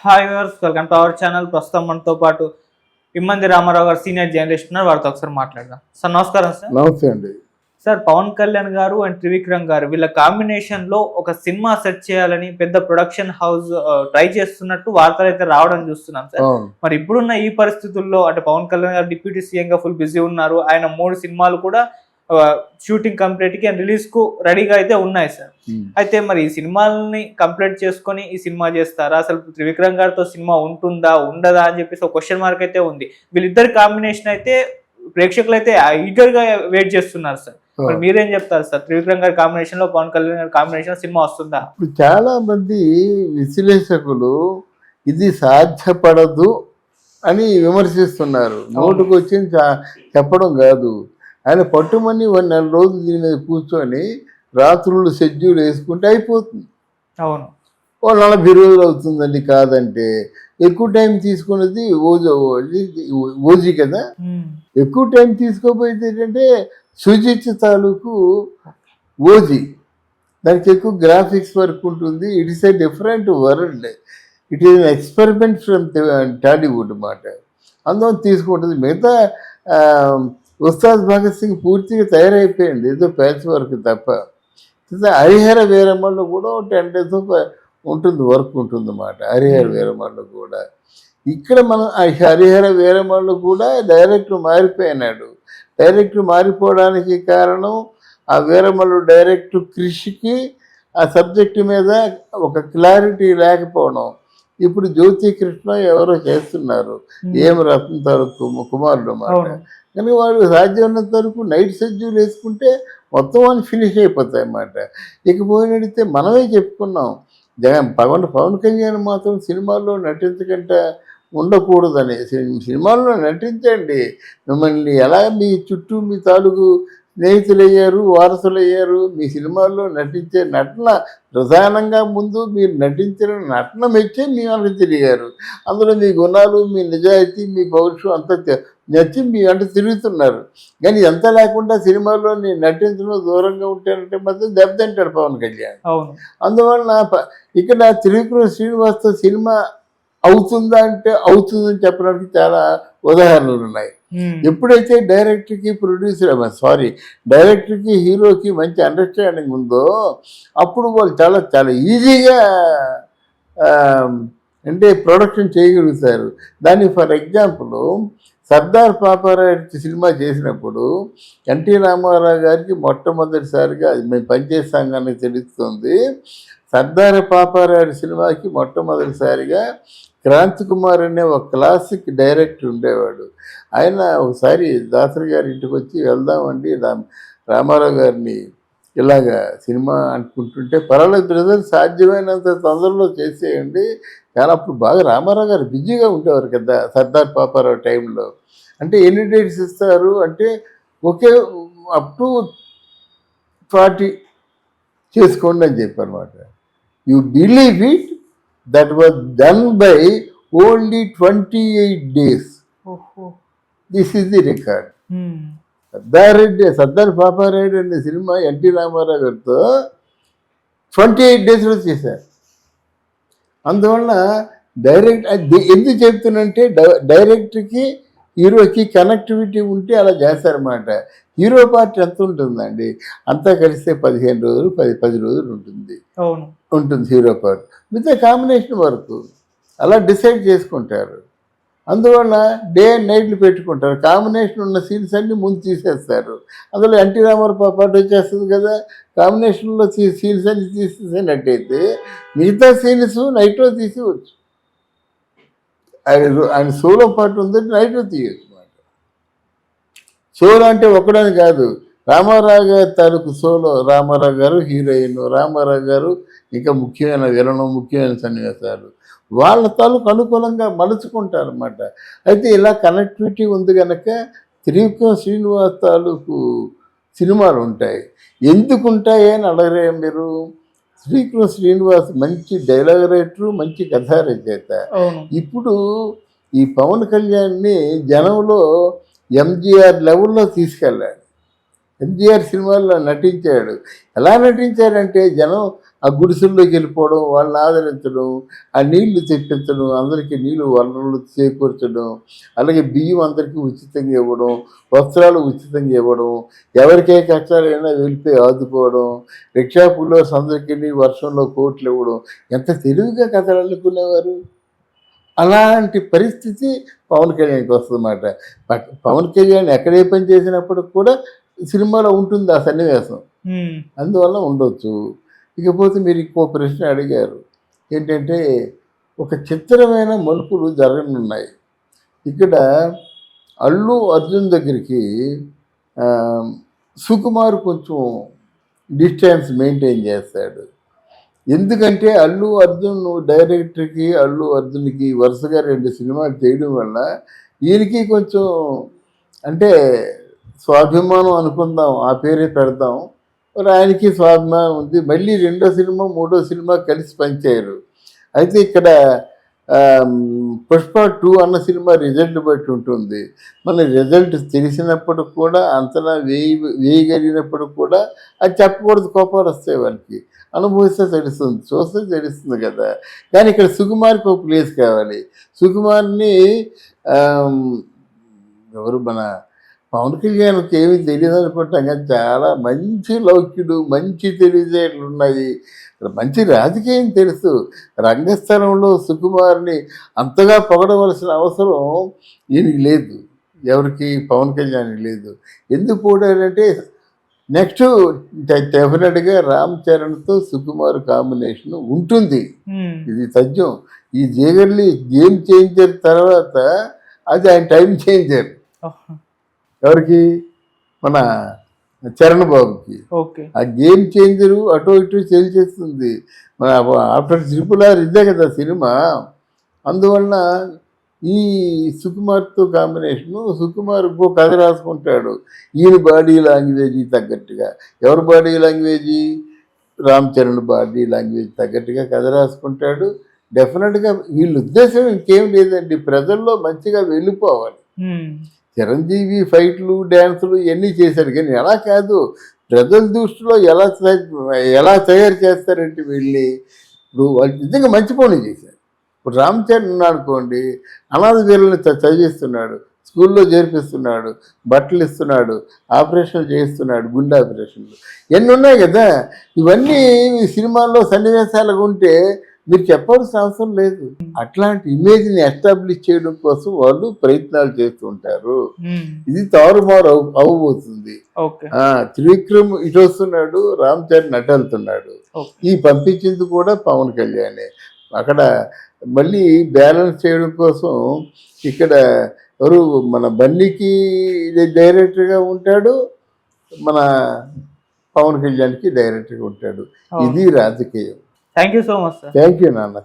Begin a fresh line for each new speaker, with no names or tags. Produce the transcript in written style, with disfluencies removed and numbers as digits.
Hi viewers, welcome to our channel. ప్రస్తుతం మనతో పాటు ఇమ్మంది రామారావు గారు సీనియర్ జర్నలిస్ట్ ఉన్నారు. వారితో ఒకసారి మాట్లాడదాం. సార్ నమస్కారం. సార్
నమస్తే అండి.
సార్, పవన్ కళ్యాణ్ గారు అండ్ త్రివిక్రమ్ గారు వీళ్ళ కాంబినేషన్ లో ఒక సినిమా సెట్ చేయాలని పెద్ద ప్రొడక్షన్ హౌస్ ట్రై చేస్తున్నట్టు వార్తలు అయితే రావడం చూస్తున్నాం సార్. మరి ఇప్పుడున్న ఈ పరిస్థితుల్లో అంటే పవన్ కళ్యాణ్ గారు డిప్యూటీ సీఎం గా ఫుల్ బిజీ ఉన్నారు. ఆయన 3 సినిమాలు కూడా షూటింగ్ కంప్లీట్ కి అండ్ రిలీజ్ కు రెడీగా అయితే ఉన్నాయి సార్. అయితే మరి ఈ సినిమాలని కంప్లీట్ చేసుకొని ఈ సినిమా చేస్తారా, అసలు త్రివిక్రమ్ గారితో సినిమా ఉంటుందా ఉండదా అని చెప్పేసి ఒక క్వశ్చన్ మార్క్ అయితే ఉంది. వీళ్ళిద్దరి కాంబినేషన్ అయితే ప్రేక్షకులు అయితే ఈగర్ గా వెయిట్ చేస్తున్నారు సార్. మరి మీరేం చెప్తారు సార్, త్రివిక్రమ్ గారి కాంబినేషన్ లో పవన్ కళ్యాణ్ గారి కాంబినేషన్ సినిమా వస్తుందా?
ఇప్పుడు చాలా మంది విశ్లేషకులు ఇది సాధ్యపడదు అని విమర్శిస్తున్నారు. నోటుకు వచ్చి చెప్పడం కాదు, ఆయన పట్టుమని 1 నెల రోజులు దీని మీద కూర్చొని రాత్రులు షెడ్యూల్ వేసుకుంటే అయిపోతుంది.
అవును,
40 రోజులు అవుతుందండి. కాదంటే ఎక్కువ టైం తీసుకున్నది ఓజీ కదా. ఎక్కువ టైం తీసుకోపోయేది ఏంటంటే సుజిత్ తాలూకు ఓజీ. దానికి ఎక్కువ గ్రాఫిక్స్ వర్క్ ఉంటుంది. It is a different world. It is an experiment from Tollywood అన్నమాట. అందువల్ల తీసుకుంటుంది. మిగతా ఉస్తాద్ భగత్ సింగ్ పూర్తిగా తయారైపోయింది, ఏదో ప్యాచ్ వర్క్ తప్ప. హరిహర వీరమ్మలో కూడా 10 days ఉంటుంది, వర్క్ ఉంటుంది అన్నమాట. హరిహర వీరమ్మలో కూడా ఇక్కడ మనం హరిహర వీరమ్మలో కూడా డైరెక్టర్ మారిపోయినాడు. డైరెక్టర్ మారిపోవడానికి కారణం ఆ వీరమ్మలు డైరెక్టర్ కృషికి ఆ సబ్జెక్టు మీద ఒక క్లారిటీ లేకపోవడం. ఇప్పుడు జ్యోతి కృష్ణ ఎవరో చేస్తున్నారు, ఏం రత్న తరకు కుమారుడు మాట. కానీ వాడు సాధ్యమైనంత వరకు నైట్ షెడ్యూల్ వేసుకుంటే మొత్తం అని ఫినిష్ అయిపోతాయి అన్నమాట. ఇకపోయినడితే మనమే చెప్పుకున్నాం, పవన్ కళ్యాణ్ మాత్రం సినిమాల్లో నటించకుండా ఉండకూడదని. సినిమాల్లో నటించండి, మిమ్మల్ని ఎలా మీ చుట్టూ మీ తాలూకు స్నేహితులయ్యారు, వారసులయ్యారు. మీ సినిమాల్లో నటించే నటన ప్రధానంగా ముందు మీరు నటించిన నటన మెచ్చే మీ వెనక తిరిగారు. అందులో మీ గుణాలు, మీ నిజాయితీ, మీ పౌరుషం అంతా నచ్చి మీ వెంట తిరుగుతున్నారు. కానీ ఎంత లేకుండా సినిమాలో నేను నటించడం దూరంగా ఉంటానంటే మాత్రం దెబ్బతింటాడు పవన్ కళ్యాణ్. అందువలన ఇక్కడ త్రివిక్రమ్ శ్రీనివాస్తో సినిమా అవుతుందా అంటే అవుతుందని చెప్పడానికి చాలా ఉదాహరణలు ఉన్నాయి. ఎప్పుడైతే డైరెక్టర్కి హీరోకి మంచి అండర్స్టాండింగ్ ఉందో అప్పుడు వాళ్ళు చాలా చాలా ఈజీగా అంటే ప్రొడక్షన్ చేయగలుగుతారు. దానికి for example Sardar Paparayudu cinema చేసినప్పుడు ఎన్టీ రామారావు గారికి మొట్టమొదటిసారిగా మేము పనిచేస్తానికి తెలుస్తుంది. సర్దార్ పాపారాయుడు సినిమాకి మొట్టమొదటిసారిగా క్రాంతి కుమార్ అనే ఒక క్లాసిక్ డైరెక్టర్ ఉండేవాడు. ఆయన ఒకసారి దాసరి గారి ఇంటికి వచ్చి వెళ్దామండి రామారావు గారిని ఇలాగా సినిమా అనుకుంటుంటే, పర్వాలేదు బ్రదర్, సాధ్యమైనంత తొందరలో చేసేయండి. కానీ అప్పుడు బాగా రామారావు గారు బిజీగా ఉండేవారు కదా సర్దార్ పాపారావు టైంలో. అంటే ఎన్ని డేట్స్ ఇస్తారు అంటే ఒకే అప్ టు 40 చేసుకోండి అని చెప్పారన్నమాట. You believe it, that was done by only 28 days. This is the record. Sardar Paparayudu అనే సినిమా ఎన్టీ రామారావు గారితో 28 daysలో చేశారు. అందువల్ల ఎందుకు చెప్తున్నంటే డైరెక్టర్కి హీరోకి కనెక్టివిటీ ఉంటే అలా చేస్తారన్నమాట. హీరో పార్ట్ ఎంత ఉంటుందండి, అంతా కలిస్తే 15 రోజులు 10 రోజులు ఉంటుంది హీరో పార్ట్. విత్ కాంబినేషన్ వరకు అలా డిసైడ్ చేసుకుంటారు. అందువల్ల డే అండ్ నైట్లు పెట్టుకుంటారు. కాంబినేషన్ ఉన్న సీన్స్ అన్నీ ముందు తీసేస్తారు. అందులో ఎన్టీ రామారావు పాట వచ్చేస్తుంది కదా. కాంబినేషన్లో సీన్స్ అన్ని తీసేసినట్టయితే మిగతా సీన్స్ నైట్లో తీసేవచ్చు. ఆయన సోలో పాట ఉందంటే నైట్లో తీయచ్చు అన్నమాట. సోలో అంటే ఒకడని కాదు, రామారావు గారి తాలూకు సోలో, రామారావు గారు హీరోయిన్, రామారావు గారు ఇంకా ముఖ్యమైన విలనం, ముఖ్యమైన సన్నివేశాలు వాళ్ళ తాలూకు అనుకూలంగా మలుచుకుంటారు అన్నమాట. అయితే ఇలా కనెక్టివిటీ ఉంది కనుక త్రివిక్రమ్ శ్రీనివాస్ తాలూకు సినిమాలు ఉంటాయి. ఎందుకు ఉంటాయి అని అడగరే మీరు. త్రివిక్రమ్ శ్రీనివాస్ మంచి డైలాగ్ రైటరు, మంచి కథా రచయిత. ఇప్పుడు ఈ పవన్ కళ్యాణ్ని జనంలో ఎంజీఆర్ లెవెల్లో తీసుకెళ్ళాడు. ఎంజీఆర్ సినిమాల్లో నటించాడు. ఎలా నటించాడంటే జనం ఆ గుడిసెల్లోకి వెళ్ళిపోవడం, వాళ్ళని ఆదరించడం, ఆ నీళ్లు తెప్పించడం, అందరికీ నీళ్లు వనరులు చేకూర్చడం, అలాగే బియ్యం అందరికీ ఉచితంగా ఇవ్వడం, వస్త్రాలు ఉచితంగా ఇవ్వడం, ఎవరికే కష్టాలైనా వెళ్ళిపోయి ఆదుకోవడం, రిక్షా పుల్లోస్ అందరికీ వర్షంలో కోట్లు ఇవ్వడం, ఎంత తెలివిగా కథలు అల్లుకునేవారు. అలాంటి పరిస్థితి పవన్ కళ్యాణ్కి వస్తుందన్నమాట. పవన్ కళ్యాణ్ ఎక్కడే పని చేసినప్పుడు కూడా సినిమాలో ఉంటుంది ఆ సన్నివేశం. అందువల్ల ఉండొచ్చు. ఇకపోతే మీరు ఇంకో ప్రశ్న అడిగారు. ఏంటంటే ఒక చిత్రమైన మలుపులు జరగనున్నాయి. ఇక్కడ అల్లు అర్జున్ దగ్గరికి సుకుమార్ కొంచెం డిస్టెన్స్ మెయింటైన్ చేస్తాడు. ఎందుకంటే అల్లు అర్జున్ డైరెక్టర్కి అల్లు అర్జున్కి వరుసగా 2 సినిమాలు చేయడం వల్ల ఈయనకి కొంచెం అంటే స్వాభిమానం అనుకుందాం, ఆ పేరే పెడదాం. మరి ఆయనకి స్వాభిమానం ఉంది. మళ్ళీ 2వ సినిమా 3వ సినిమా కలిసి పనిచేయరు. అయితే ఇక్కడ పుష్ప 2 అన్న సినిమా రిజల్ట్ బట్టి ఉంటుంది. మన రిజల్ట్ తెలిసినప్పుడు కూడా అంచనా వేయగలిగినప్పుడు కూడా అది చెప్పకూడదు, కోపాలు వస్తాయి వాళ్ళకి. అనుభవిస్తే తెలుస్తుంది, చూస్తే తెలుస్తుంది కదా. కానీ ఇక్కడ సుకుమార్కి ఒక ప్లేస్ కావాలి. సుకుమార్ని ఎవరు మన పవన్ కళ్యాణ్కి ఏమీ తెలియదు అనుకుంటాం, కానీ చాలా మంచి లౌక్యుడు, మంచి తెలివితేటలు ఉన్నాయి, మంచి రాజకీయం తెలుసు. రంగస్థలంలో సుకుమార్ని అంతగా పొగడవలసిన అవసరం ఈయనకి లేదు, ఎవరికి పవన్ కళ్యాణ్కి లేదు. ఎందుకు పోడారంటే నెక్స్ట్ డెఫినెట్గా రామ్ చరణ్తో సుకుమార్ కాంబినేషన్ ఉంటుంది, ఇది సత్యం. ఈ జీగర్లీ గేమ్ చేంజర్ తర్వాత అది ఆయన టైం చేంజర్. ఎవరికి? మన చరణ్ బాబుకి. ఆ గేమ్ చేంజరు అటు ఇటు సేల్ చేస్తుంది. మన ఆఫ్టర్ RRR ఇదే కదా సినిమా. అందువలన ఈ సుకుమార్తో కాంబినేషను, సుకుమార్ ఇంకో కథ రాసుకుంటాడు ఈయన బాడీ లాంగ్వేజీ తగ్గట్టుగా. ఎవరి body లాంగ్వేజీ? Ram Charan body language తగ్గట్టుగా కథ రాసుకుంటాడు. డెఫినెట్గా వీళ్ళ ఉద్దేశం ఇంకేం లేదండి, ప్రజల్లో మంచిగా వెళ్ళిపోవాలి. చిరంజీవి ఫైట్లు, డ్యాన్సులు ఇవన్నీ చేశారు, కానీ ఎలా కాదు, ప్రజల దృష్టిలో ఎలా తయారు చేస్తారంటే వెళ్ళి ఇప్పుడు వాళ్ళు నిజంగా మంచి పనులు చేశారు. ఇప్పుడు రామ్ చరణ్ ఉన్నాడు అనుకోండి, అనాథ వీళ్ళని చదివిస్తున్నాడు, స్కూల్లో చేర్పిస్తున్నాడు, బట్టలు ఇస్తున్నాడు, ఆపరేషన్లు చేయిస్తున్నాడు, గుండె ఆపరేషన్లు, ఇవన్నీ ఉన్నాయి కదా. ఇవన్నీ సినిమాల్లో సన్నివేశాలుగా ఉంటే మీరు చెప్పాల్సిన అవసరం లేదు. అట్లాంటి ఇమేజ్ని ఎస్టాబ్లిష్ చేయడం కోసం వాళ్ళు ప్రయత్నాలు చేస్తుంటారు. ఇది తారుమారు అవ్వబోతుంది. త్రివిక్రమ్ ఇటు వస్తున్నాడు, రామ్ చరణ్ అటు వెళ్తున్నాడు. ఈ పంపించింది కూడా పవన్ కళ్యాణే. అక్కడ మళ్ళీ బ్యాలెన్స్ చేయడం కోసం ఇక్కడ ఎవరు మన బన్నీకి డైరెక్టర్గా ఉంటాడు, మన పవన్ కళ్యాణ్కి డైరెక్టర్గా ఉంటాడు. ఇది రాజకీయం.
Thank you so much sir.
Thank you నాన్న.